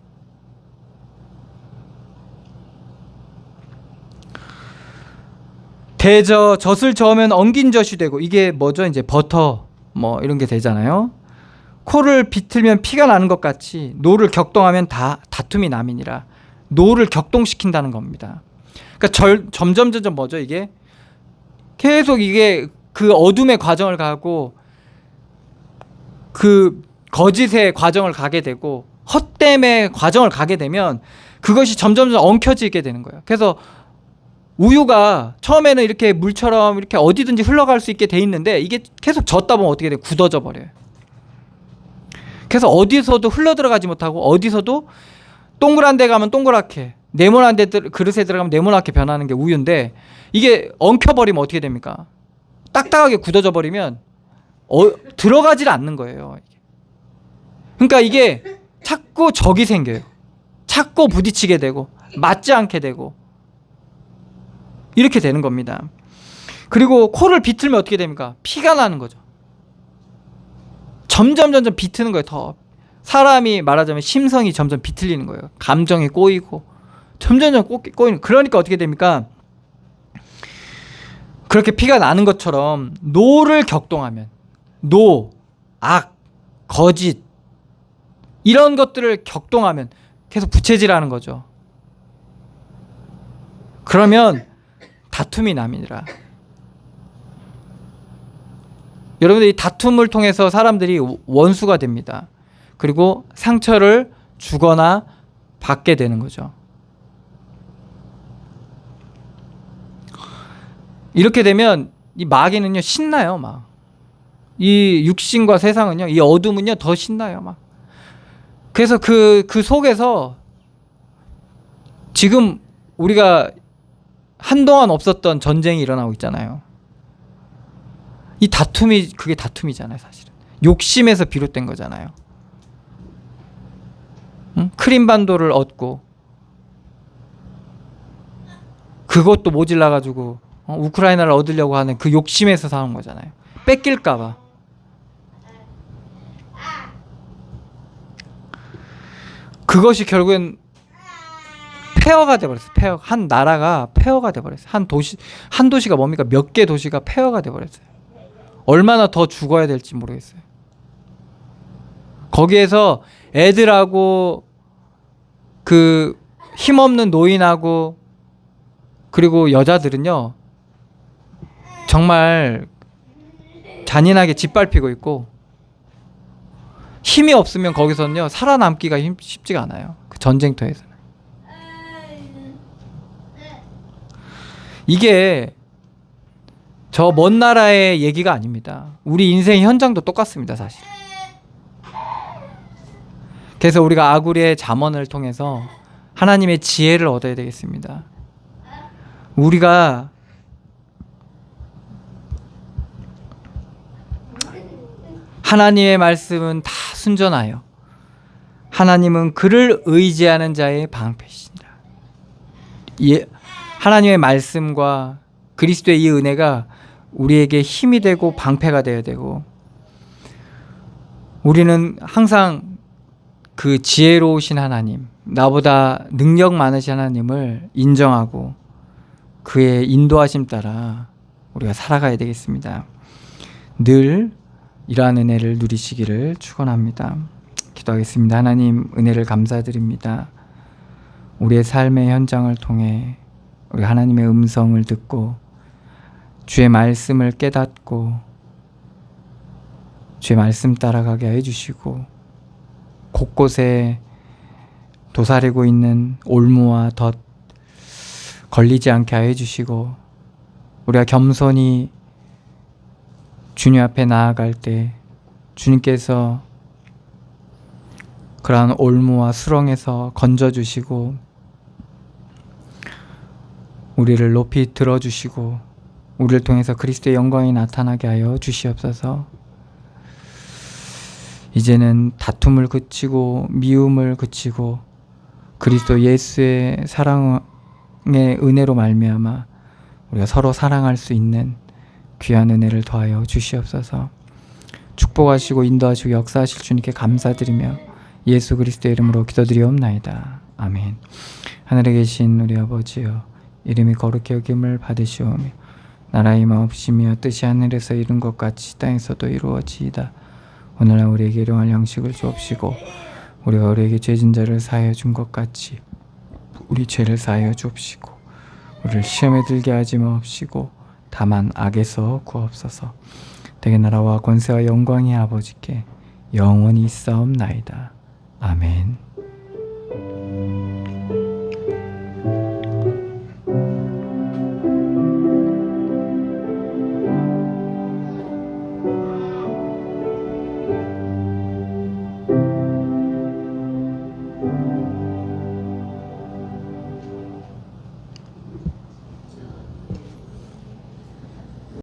젖을 저으면 엉긴 젖이 되고, 이게 뭐죠? 이제 버터 뭐 이런 게 되잖아요. 코를 비틀면 피가 나는 것 같이 노를 격동하면 다툼이 남이니라. 노를 격동시킨다는 겁니다. 그러니까 점점 뭐죠? 이게 계속 이게 그 어둠의 과정을 가고 그 거짓의 과정을 가게 되고 헛됨의 과정을 가게 되면 그것이 점점 엉켜지게 되는 거예요. 그래서 우유가 처음에는 이렇게 물처럼 이렇게 어디든지 흘러갈 수 있게 돼 있는데 이게 계속 젖다 보면 어떻게 돼요? 굳어져 버려요. 그래서 어디서도 흘러들어가지 못하고 어디서도 동그란 데 가면 동그랗게, 네모난 데 그릇에 들어가면 네모나게 변하는 게 우유인데, 이게 엉켜버리면 어떻게 됩니까? 딱딱하게 굳어져 버리면 들어가질 않는 거예요. 그러니까 이게 자꾸 적이 생겨요. 자꾸 부딪히게 되고 맞지 않게 되고 이렇게 되는 겁니다. 그리고 코를 비틀면 어떻게 됩니까? 피가 나는 거죠. 점점 비트는 거예요. 더 사람이 말하자면 심성이 점점 비틀리는 거예요. 감정이 꼬이고 점점 꼬이는. 그러니까 어떻게 됩니까? 그렇게 피가 나는 것처럼 노를 격동하면 노, 악, 거짓 이런 것들을 격동하면 계속 부채질하는 거죠. 그러면 다툼이 남이니라. 여러분들, 이 다툼을 통해서 사람들이 원수가 됩니다. 그리고 상처를 주거나 받게 되는 거죠. 이렇게 되면 이 마귀는요 신나요. 막 이 육신과 세상은요, 이 어둠은요 더 신나요. 막 그래서 그 속에서 지금 우리가 한동안 없었던 전쟁이 일어나고 있잖아요. 이 다툼이 그게 다툼이잖아요. 사실은 욕심에서 비롯된 거잖아요. 응? 크림반도를 얻고 그것도 모질라 가지고 우크라이나를 얻으려고 하는 그 욕심에서 사는 거잖아요. 뺏길까 봐. 그것이 결국엔 폐허가 돼버렸어요. 폐허. 한 나라가 폐허가 돼버렸어요. 한 도시가 뭡니까? 몇 개 도시가 폐허가 돼버렸어요. 얼마나 더 죽어야 될지 모르겠어요. 거기에서 애들하고 그 힘없는 노인하고 그리고 여자들은요 정말 잔인하게 짓밟히고 있고, 힘이 없으면 거기서는요 살아남기가 쉽지가 않아요. 그 전쟁터에서는. 이게 저 먼 나라의 얘기가 아닙니다. 우리 인생 현장도 똑같습니다. 사실. 그래서 우리가 아구리의 잠언을 통해서 하나님의 지혜를 얻어야 되겠습니다. 우리가 하나님의 말씀은 다 순전하여 하나님은 그를 의지하는 자의 방패시니라. 하나님의 말씀과 그리스도의 이 은혜가 우리에게 힘이 되고 방패가 되어야 되고, 우리는 항상 그 지혜로우신 하나님, 나보다 능력 많으신 하나님을 인정하고 그의 인도하심 따라 우리가 살아가야 되겠습니다. 늘 이러한 은혜를 누리시기를 축원합니다. 기도하겠습니다. 하나님, 은혜를 감사드립니다. 우리의 삶의 현장을 통해 우리 하나님의 음성을 듣고 주의 말씀을 깨닫고 주의 말씀 따라가게 해주시고, 곳곳에 도사리고 있는 올무와 덫 걸리지 않게 하여 주시고, 우리가 겸손히 주님 앞에 나아갈 때 주님께서 그러한 올무와 수렁에서 건져주시고 우리를 높이 들어주시고 우리를 통해서 그리스도의 영광이 나타나게 하여 주시옵소서. 이제는 다툼을 그치고 미움을 그치고 그리스도 예수의 사랑의 은혜로 말미암아 우리가 서로 사랑할 수 있는 귀한 은혜를 더하여 주시옵소서. 축복하시고 인도하시고 역사하실 주님께 감사드리며 예수 그리스도의 이름으로 기도드리옵나이다. 아멘. 하늘에 계신 우리 아버지여, 이름이 거룩히 여김을 받으시오며 나라의 임하옵시며 뜻이 하늘에서 이룬 것 같이 땅에서도 이루어지이다. 오늘날 우리에게 일용할 양식을 주옵시고 우리가 우리에게 죄진 자를 사하여 준 것 같이 우리 죄를 사하여 주옵시고 우리를 시험에 들게 하지 마옵시고 다만 악에서 구하옵소서. 대개 나라와 권세와 영광이 아버지께 영원히 있사옵나이다. 아멘.